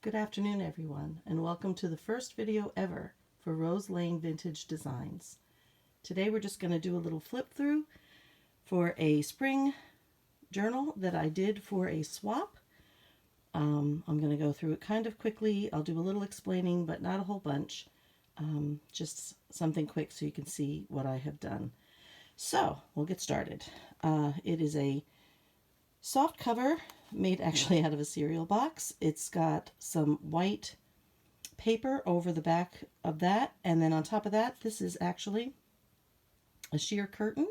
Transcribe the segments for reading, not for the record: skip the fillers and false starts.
Good afternoon, everyone, and welcome to the first video ever for Rose Lane Vintage Designs. Today we're just going to do a little flip through for a spring journal that I did for a swap. I'm going to go through it kind of quickly. I'll do a little explaining, but not a whole bunch. Just something quick so you can see what I have done. So we'll get started. It is a soft cover made actually out of a cereal box. It's got some white paper over the back of that, and then on top of that, this is actually a sheer curtain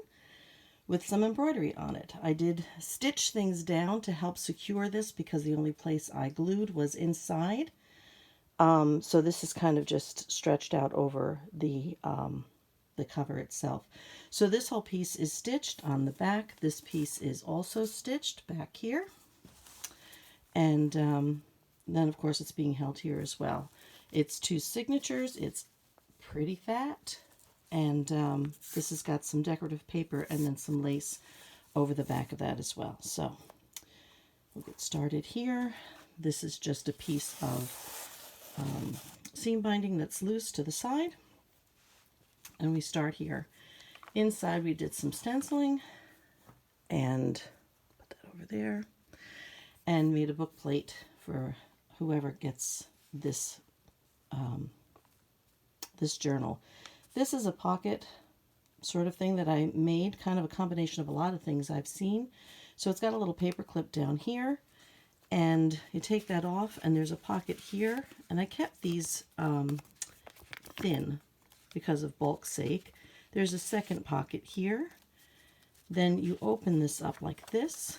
with some embroidery on it. I did stitch things down to help secure this because the only place I glued was inside. So this is kind of just stretched out over the cover itself. So this whole piece is stitched on the back. This piece is also stitched back here. And then, of course, it's being held here as well. It's two signatures. It's pretty fat. And this has got some decorative paper and then some lace over the back of that as well. So we'll get started here. This is just a piece of seam binding that's loose to the side. And we start here. Inside we did some stenciling and put that over there and made a book plate for whoever gets this this journal. This is a pocket sort of thing that I made, kind of a combination of a lot of things I've seen. So it's got a little paper clip down here, and you take that off and there's a pocket here, and I kept these thin because of bulk's sake. There's a second pocket here. Then you open this up like this.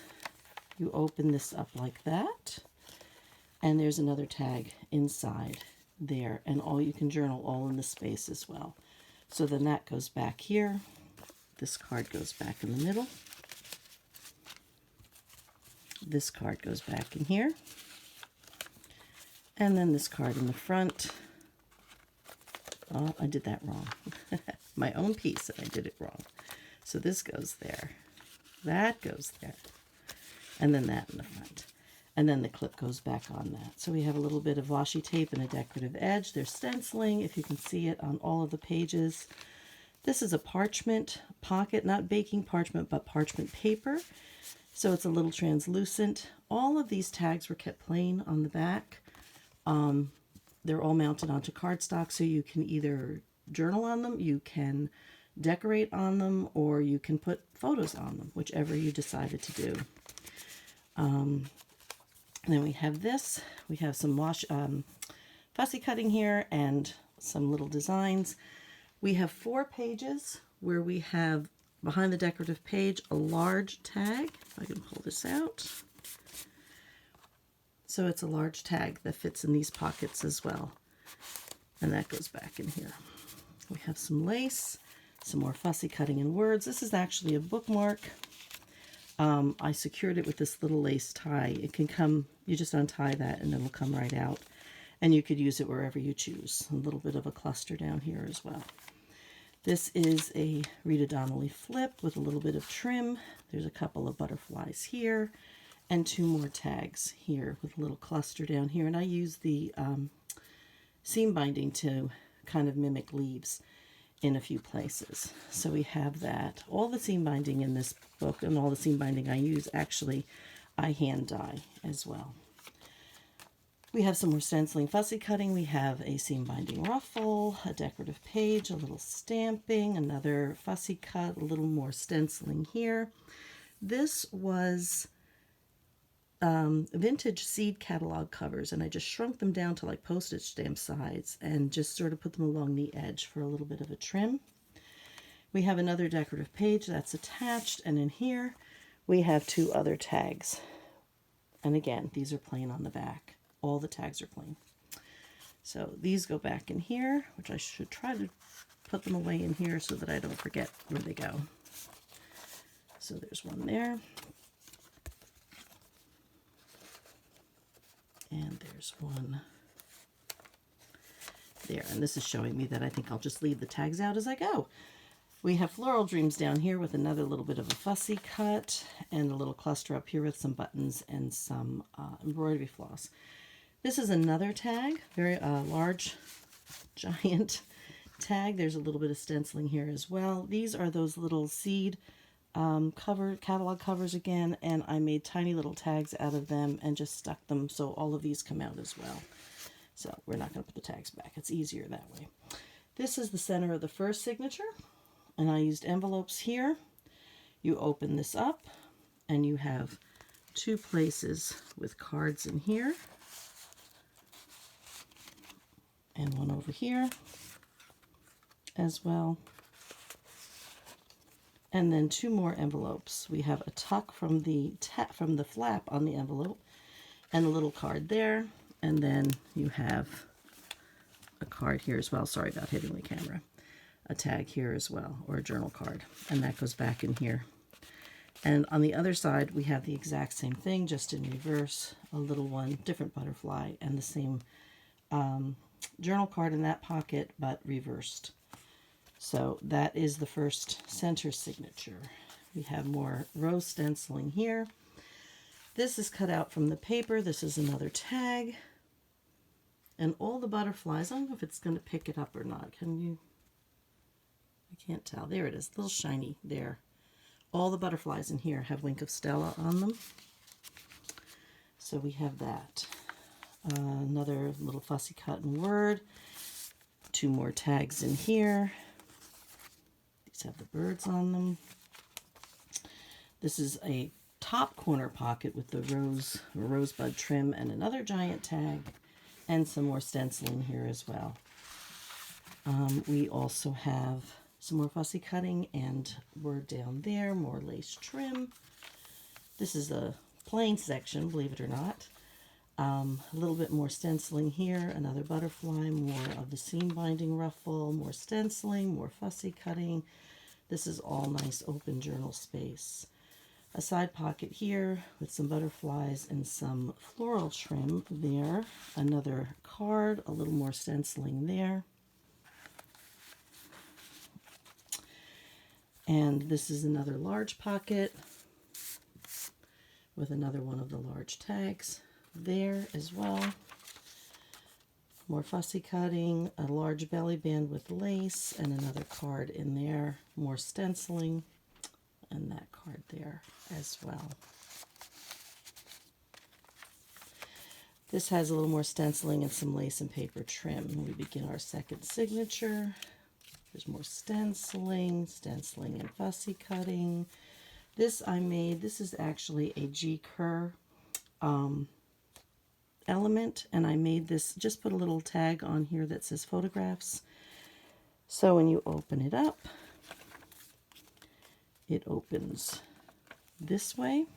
You open this up like that. And there's another tag inside there. And you can journal all in the space as well. So then that goes back here. This card goes back in the middle. This card goes back in here. And then this card in the front. Oh, I did that wrong. My own piece, and I did it wrong. So this goes there. That goes there. And then that in the front. And then the clip goes back on that. So we have a little bit of washi tape and a decorative edge. There's stenciling, if you can see it, on all of the pages. This is a parchment pocket, not baking parchment, but parchment paper. So it's a little translucent. All of these tags were kept plain on the back. They're all mounted onto cardstock, so you can either journal on them, you can decorate on them, or you can put photos on them, whichever you decided to do. And then we have this. We have some fussy cutting here and some little designs. We have 4 pages where we have, behind the decorative page, a large tag. If I can pull this out. So it's a large tag that fits in these pockets as well. And that goes back in here. We have some lace, some more fussy cutting in words. This is actually a bookmark. I secured it with this little lace tie. It can come, you just untie that and it'll come right out. And you could use it wherever you choose. A little bit of a cluster down here as well. This is a Rita Donnelly flip with a little bit of trim. There's a couple of butterflies here. And 2 more tags here with a little cluster down here. And I use the seam binding to kind of mimic leaves in a few places. So we have that. All the seam binding in this book and all the seam binding I use, actually, I hand dye as well. We have some more stenciling fussy cutting. We have a seam binding ruffle, a decorative page, a little stamping, another fussy cut, a little more stenciling here. This was vintage seed catalog covers, and I just shrunk them down to like postage stamp size and just sort of put them along the edge for a little bit of a trim. We have another decorative page that's attached, and in here we have 2 other tags. And again, these are plain on the back. All the tags are plain. So these go back in here, which I should try to put them away in here so that I don't forget where they go. So there's one there. And there's one there. And this is showing me that I think I'll just leave the tags out as I go. We have Floral Dreams down here with another little bit of a fussy cut and a little cluster up here with some buttons and some embroidery floss. This is another tag, very large, giant tag. There's a little bit of stenciling here as well. These are those little seed catalog covers again, and I made tiny little tags out of them and just stuck them so all of these come out as well. So we're not going to put the tags back. It's easier that way. This is the center of the first signature, and I used envelopes here. You open this up, and you have two places with cards in here, and one over here as well. And then two more envelopes. We have a tuck from the flap on the envelope, and a little card there, and then you have a card here as well. Sorry about hitting the camera. A tag here as well, or a journal card, and that goes back in here. And on the other side, we have the exact same thing, just in reverse, a little one, different butterfly, and the same journal card in that pocket, but reversed. So that is the first center signature. We have more rose stenciling here. This is cut out from the paper. This is another tag. And all the butterflies, I don't know if it's going to pick it up or not. Can you? I can't tell. There it is, a little shiny there. All the butterflies in here have Wink of Stella on them. So we have that. Another little fussy cut and word. Two more tags in here. These have the birds on them. This is a top corner pocket with the rosebud trim and another giant tag, and some more stenciling here as well. We also have some more fussy cutting and word down there, more lace trim. This is a plain section, believe it or not. A little bit more stenciling here, another butterfly, more of the seam binding ruffle, more stenciling, more fussy cutting. This is all nice open journal space. A side pocket here with some butterflies and some floral trim there. Another card, a little more stenciling there. And this is another large pocket with another one of the large tags there as well. More fussy cutting, a large belly band with lace, and another card in there. More stenciling, and that card there as well. This has a little more stenciling and some lace and paper trim. We begin our second signature. There's more stenciling and fussy cutting. This I made, this is actually a G. Kerr element, and I made this, just put a little tag on here that says photographs. So when you open it up, it opens this way.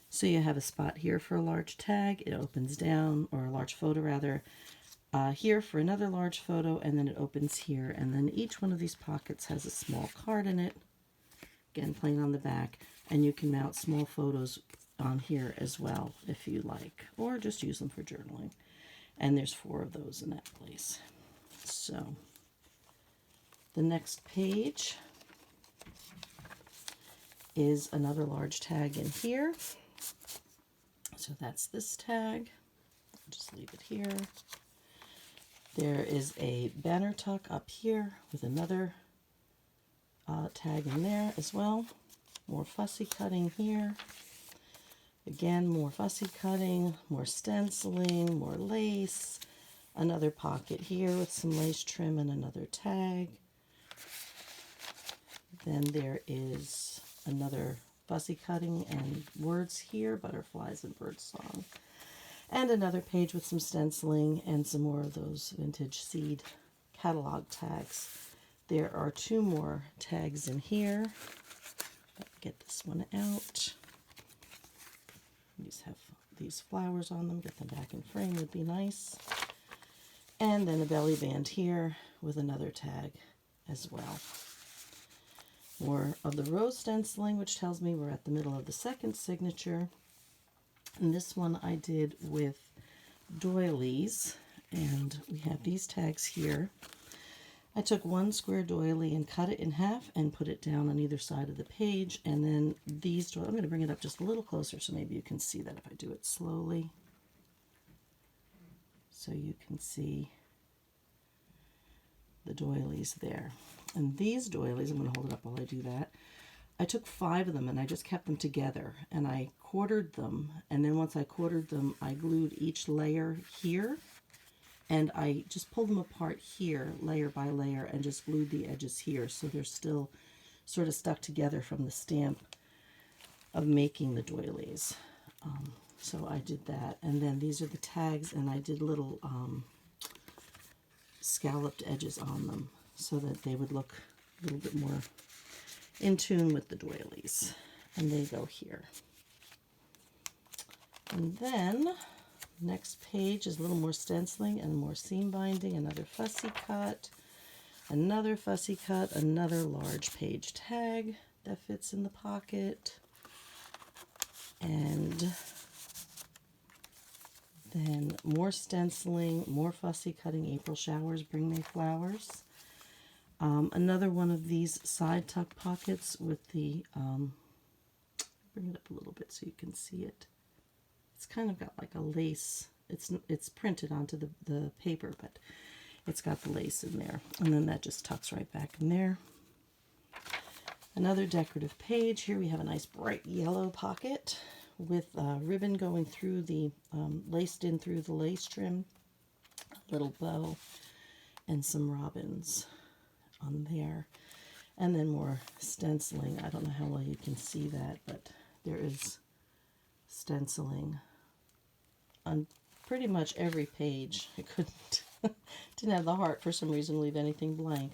So you have a spot here for a large tag. It opens down, or a large photo rather, here for another large photo, and then it opens here. And then each one of these pockets has a small card in it, again plain on the back, and you can mount small photos on here as well if you like, or just use them for journaling. And there's 4 of those in that place. So the next page is another large tag in here. So that's this tag. Just leave it here. There is a banner tuck up here with another tag in there as well. More fussy cutting here. Again, more fussy cutting, more stenciling, more lace. Another pocket here with some lace trim and another tag. Then there is another fussy cutting and words here, butterflies and birdsong. And another page with some stenciling and some more of those vintage seed catalog tags. There are 2 more tags in here. Get this one out. These have these flowers on them. Get them back in frame would be nice. And then a belly band here with another tag as well. More of the rose stenciling, which tells me we're at the middle of the second signature. And this one I did with doilies, and we have these tags here. I took 1 square doily and cut it in half and put it down on either side of the page, and then these, I'm going to bring it up just a little closer so maybe you can see that if I do it slowly. so you can see the doilies there. And these doilies, I'm going to hold it up while I do that. I took 5 of them and I just kept them together and I quartered them, and then once I quartered them I glued each layer here, and I just pulled them apart here layer by layer and just glued the edges here so they're still sort of stuck together from the stamp of making the doilies. So I did that, and then these are the tags, and I did little scalloped edges on them so that they would look a little bit more in tune with the doilies, and they go here. And then next page is a little more stenciling and more seam binding, another fussy cut, another fussy cut, another large page tag that fits in the pocket, and then more stenciling, more fussy cutting, April showers bring May flowers. Another one of these side tuck pockets with the, bring it up a little bit so you can see it. It's kind of got like a lace, it's printed onto the paper, but it's got the lace in there. And then that just tucks right back in there. Another decorative page. Here we have a nice bright yellow pocket with ribbon going through the, laced in through the lace trim, a little bow, and some robins on there. And then more stenciling. I don't know how well you can see that, but there is stenciling on pretty much every page. I didn't have the heart for some reason to leave anything blank.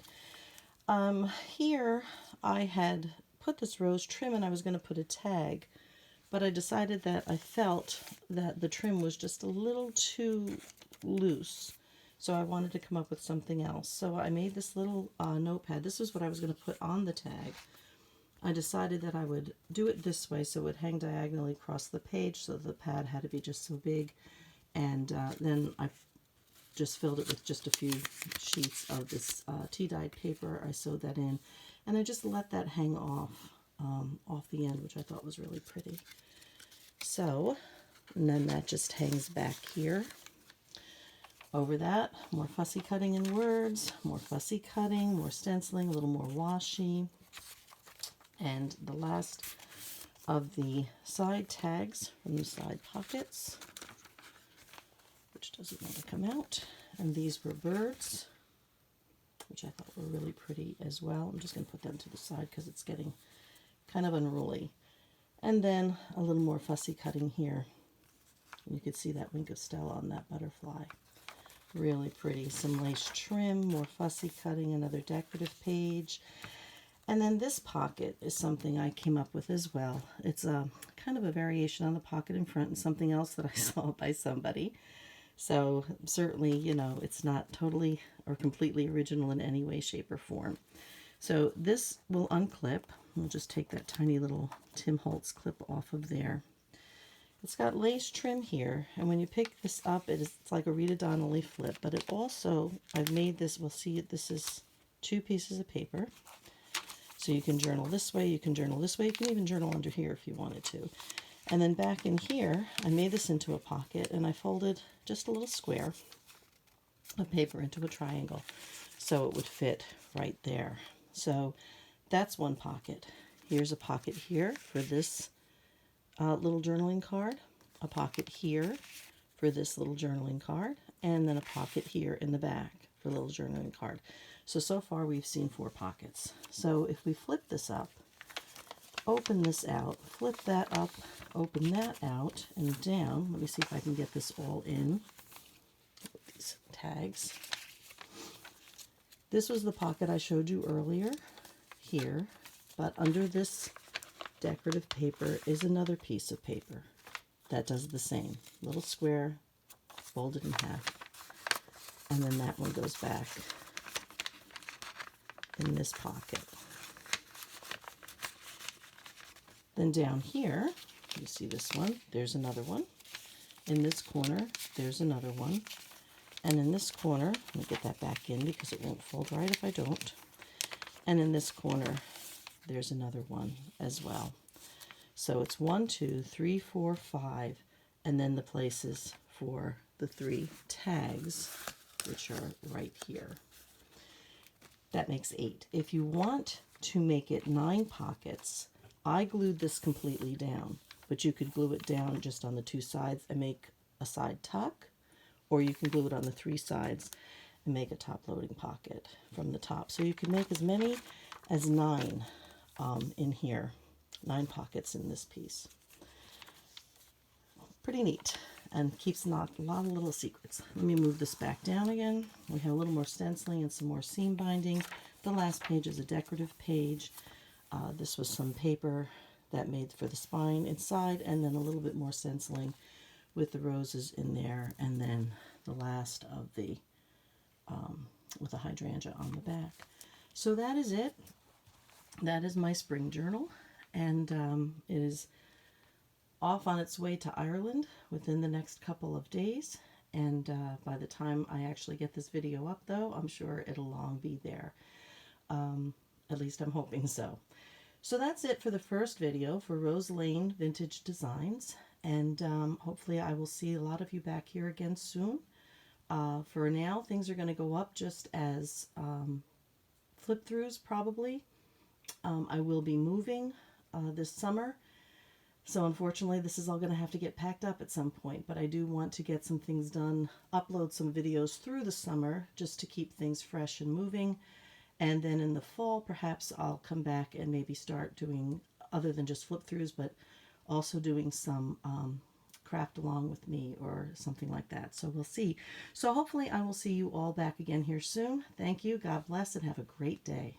Here I had put this rose trim and I was going to put a tag, but I decided that I felt that the trim was just a little too loose, so I wanted to come up with something else. So I made this little notepad. This is what I was going to put on the tag. I decided that I would do it this way so it would hang diagonally across the page, so the pad had to be just so big, and then I just filled it with just a few sheets of this tea-dyed paper. I sewed that in, and I just let that hang off the end, which I thought was really pretty. So, and then that just hangs back here. Over that, more fussy cutting in words, more fussy cutting, more stenciling, a little more washi. And the last of the side tags from the side pockets, which doesn't want to come out. And these were birds, which I thought were really pretty as well. I'm just going to put them to the side because it's getting kind of unruly. And then a little more fussy cutting here. You can see that wink of Stella on that butterfly. Really pretty. Some lace trim, more fussy cutting, another decorative page. And then this pocket is something I came up with as well. It's a kind of a variation on the pocket in front and something else that I saw by somebody. So certainly, you know, it's not totally or completely original in any way, shape, or form. So this will unclip. We'll just take that tiny little Tim Holtz clip off of there. It's got lace trim here, and when you pick this up, it's like a Rita Donnelly flip, but it also, I've made this, we'll see it, this is 2 pieces of paper. So you can journal this way, you can journal this way, you can even journal under here if you wanted to. And then back in here, I made this into a pocket, and I folded just a little square of paper into a triangle so it would fit right there. So that's one pocket. Here's a pocket here for this little journaling card, a pocket here for this little journaling card, and then a pocket here in the back for a little journaling card. So far we've seen 4 pockets. So if we flip this up, open this out, flip that up, open that out and down. Let me see if I can get this all in with these tags. This was the pocket I showed you earlier here, but under this decorative paper is another piece of paper that does the same. Little square, folded in half, and then that one goes back in this pocket. Then down here, you see this one, there's another one. In this corner, there's another one. And in this corner, let me get that back in because it won't fold right if I don't. And in this corner, there's another one as well. So it's 1, 2, 3, 4, 5, and then the places for the 3 tags, which are right here. That makes 8. If you want to make it 9 pockets, I glued this completely down, but you could glue it down just on the 2 sides and make a side tuck, or you can glue it on the 3 sides and make a top loading pocket from the top. So you can make as many as 9 in here, 9 pockets in this piece. Pretty neat, and keeps a lot of little secrets. Let me move this back down again. We have a little more stenciling and some more seam binding. The last page is a decorative page. This was some paper that made for the spine inside, and then a little bit more stenciling with the roses in there, and then the last of the with a hydrangea on the back. So that is it. That is my spring journal, and it is off on its way to Ireland within the next couple of days, and by the time I actually get this video up, though, I'm sure it'll long be there. At least I'm hoping so. So that's it for the first video for Rose Lane Vintage Designs, and hopefully I will see a lot of you back here again soon. For now, things are going to go up just as flip-throughs, probably. I will be moving this summer, so unfortunately this is all going to have to get packed up at some point, but I do want to get some things done, upload some videos through the summer just to keep things fresh and moving, and then in the fall perhaps I'll come back and maybe start doing, other than just flip-throughs, but also doing some craft along with me or something like that. So we'll see. So hopefully I will see you all back again here soon. Thank you. God bless, and have a great day.